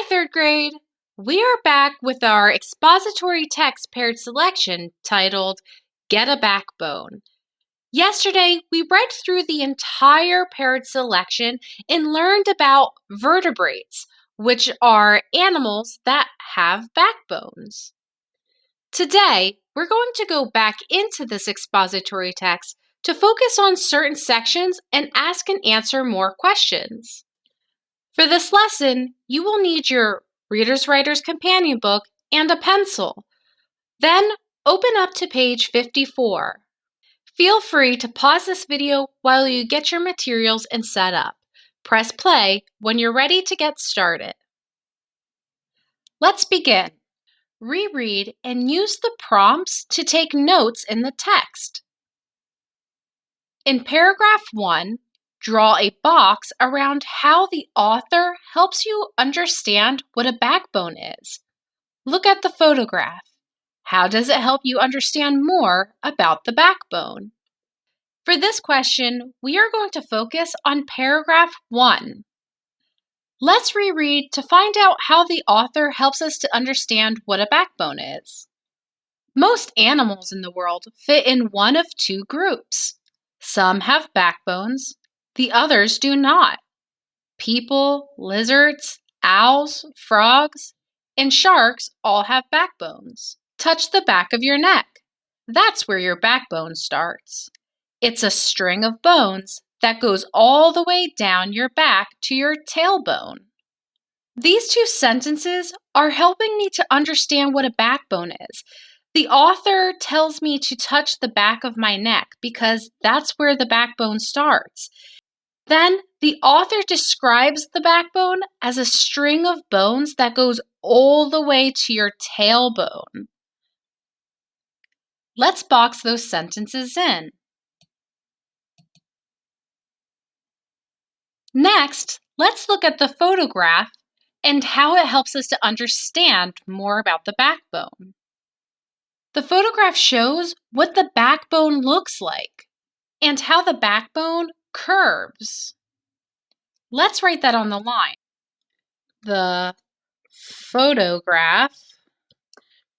Hi, third grade! We are back with our expository text paired selection titled Get a Backbone. Yesterday, we read through the entire paired selection and learned about vertebrates, which are animals that have backbones. Today, we're going to go back into this expository text to focus on certain sections and ask and answer more questions. For this lesson, you will need your Reader's Writer's Companion book and a pencil. Then open up to page 54. Feel free to pause this video while you get your materials and set up. Press play when you're ready to get started. Let's begin. Reread and use the prompts to take notes in the text. In paragraph 1, draw a box around how the author helps you understand what a backbone is. Look at the photograph. How does it help you understand more about the backbone? For this question, we are going to focus on paragraph 1. Let's reread to find out how the author helps us to understand what a backbone is. Most animals in the world fit in one of two groups. Some have backbones, the others do not. People, lizards, owls, frogs, and sharks all have backbones. Touch the back of your neck. That's where your backbone starts. It's a string of bones that goes all the way down your back to your tailbone. These two sentences are helping me to understand what a backbone is. The author tells me to touch the back of my neck because that's where the backbone starts. Then the author describes the backbone as a string of bones that goes all the way to your tailbone. Let's box those sentences in. Next, let's look at the photograph and how it helps us to understand more about the backbone. The photograph shows what the backbone looks like and how the backbone curves. Let's write that on the line. The photograph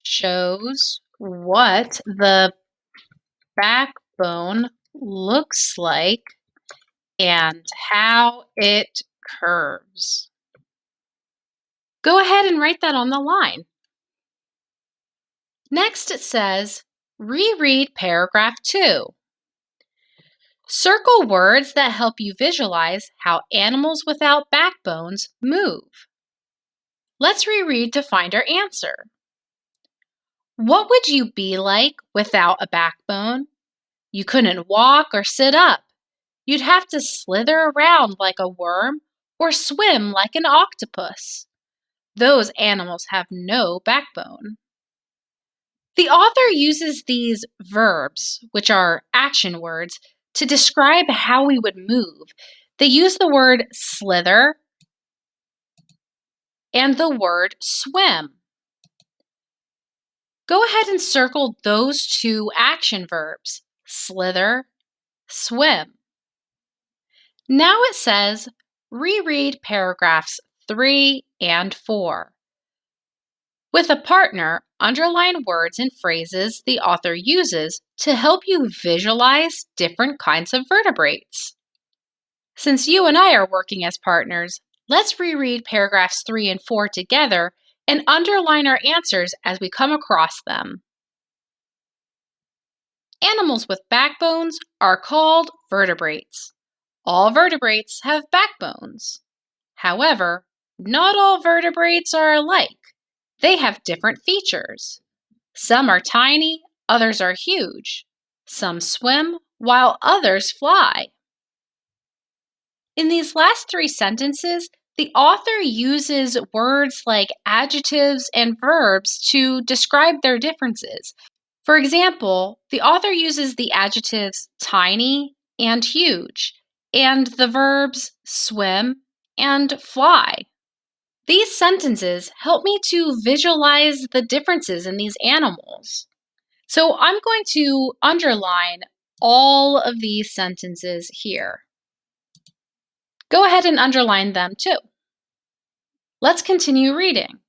shows what the backbone looks like and how it curves. Go ahead and write that on the line. Next, it says, reread paragraph 2. Circle words that help you visualize how animals without backbones move. Let's reread to find our answer. What would you be like without a backbone? You couldn't walk or sit up. You'd have to slither around like a worm or swim like an octopus. Those animals have no backbone. The author uses these verbs, which are action words, to describe how we would move. They use the word slither and the word swim. Go ahead and circle those two action verbs, slither, swim. Now it says, reread paragraphs 3 and 4. With a partner, underline words and phrases the author uses to help you visualize different kinds of vertebrates. Since you and I are working as partners, let's reread paragraphs 3 and 4 together and underline our answers as we come across them. Animals with backbones are called vertebrates. All vertebrates have backbones. However, not all vertebrates are alike. They have different features. Some are tiny, others are huge. Some swim, while others fly. In these last 3 sentences, the author uses words like adjectives and verbs to describe their differences. For example, the author uses the adjectives tiny and huge, and the verbs swim and fly. These sentences help me to visualize the differences in these animals. So I'm going to underline all of these sentences here. Go ahead and underline them too. Let's continue reading.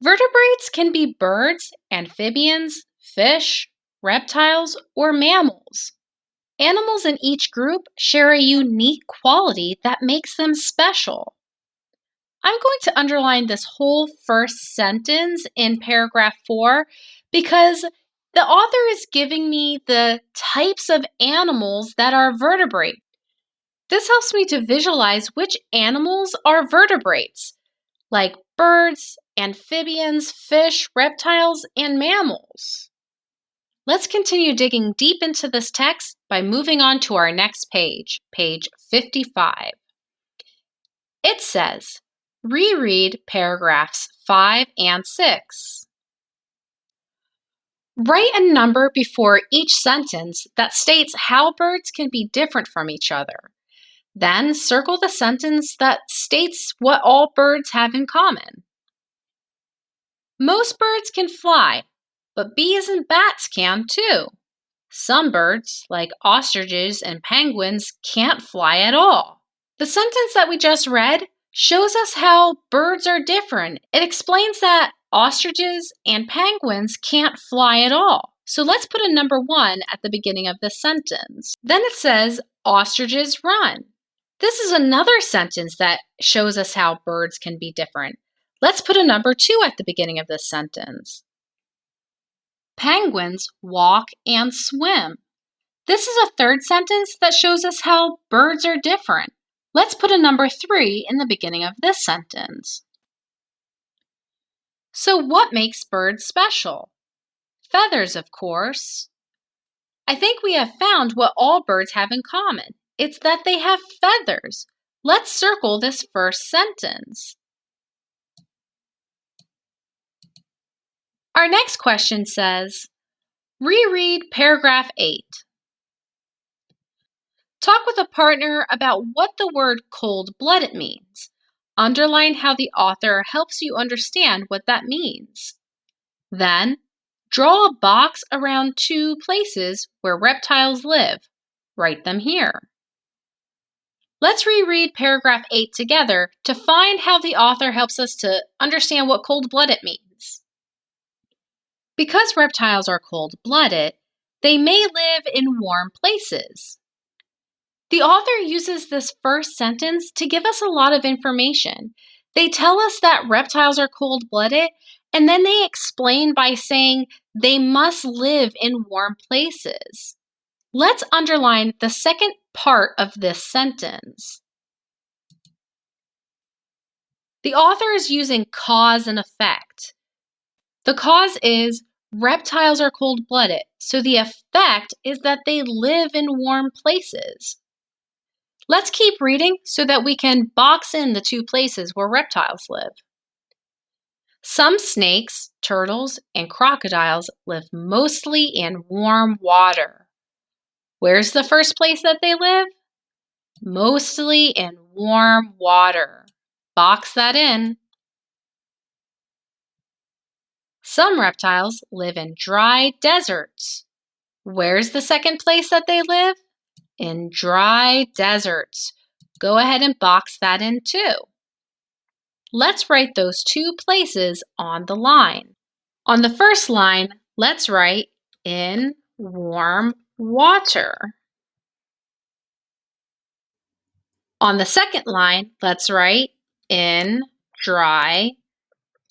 Vertebrates can be birds, amphibians, fish, reptiles, or mammals. Animals in each group share a unique quality that makes them special. I'm going to underline this whole first sentence in paragraph 4 because the author is giving me the types of animals that are vertebrate. This helps me to visualize which animals are vertebrates, like birds, amphibians, fish, reptiles, and mammals. Let's continue digging deep into this text by moving on to our next page, page 55. It says, reread paragraphs 5 and 6. Write a number before each sentence that states how birds can be different from each other. Then circle the sentence that states what all birds have in common. Most birds can fly, but bees and bats can too. Some birds, like ostriches and penguins, can't fly at all. The sentence that we just read shows us how birds are different. It explains that ostriches and penguins can't fly at all. So let's put a number 1 at the beginning of this sentence. Then it says, ostriches run. This is another sentence that shows us how birds can be different. Let's put a number 2 at the beginning of this sentence. Penguins walk and swim. This is a third sentence that shows us how birds are different. Let's put a number 3 in the beginning of this sentence. So what makes birds special? Feathers, of course. I think we have found what all birds have in common. It's that they have feathers. Let's circle this first sentence. Our next question says, reread paragraph 8. Talk with a partner about what the word cold-blooded means. Underline how the author helps you understand what that means. Then, draw a box around 2 places where reptiles live. Write them here. Let's reread paragraph 8 together to find how the author helps us to understand what cold-blooded means. Because reptiles are cold-blooded, they may live in warm places. The author uses this first sentence to give us a lot of information. They tell us that reptiles are cold-blooded, and then they explain by saying they must live in warm places. Let's underline the second part of this sentence. The author is using cause and effect. The cause is reptiles are cold-blooded, so the effect is that they live in warm places. Let's keep reading so that we can box in the 2 places where reptiles live. Some snakes, turtles, and crocodiles live mostly in warm water. Where's the first place that they live? Mostly in warm water. Box that in. Some reptiles live in dry deserts. Where's the second place that they live? In dry deserts. Go ahead and box that in too. Let's write those 2 places on the line. On the first line, let's write in warm water. On the second line, let's write in dry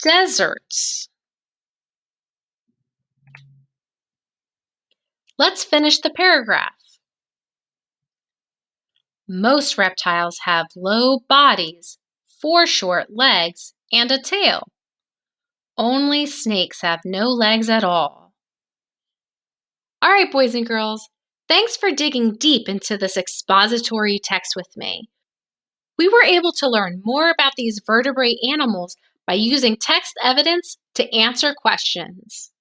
deserts. Let's finish the paragraph. Most reptiles have low bodies, 4 short legs, and a tail. Only snakes have no legs at all. All right, boys and girls, thanks for digging deep into this expository text with me. We were able to learn more about these vertebrate animals by using text evidence to answer questions.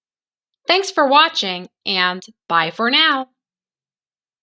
Thanks for watching, and bye for now.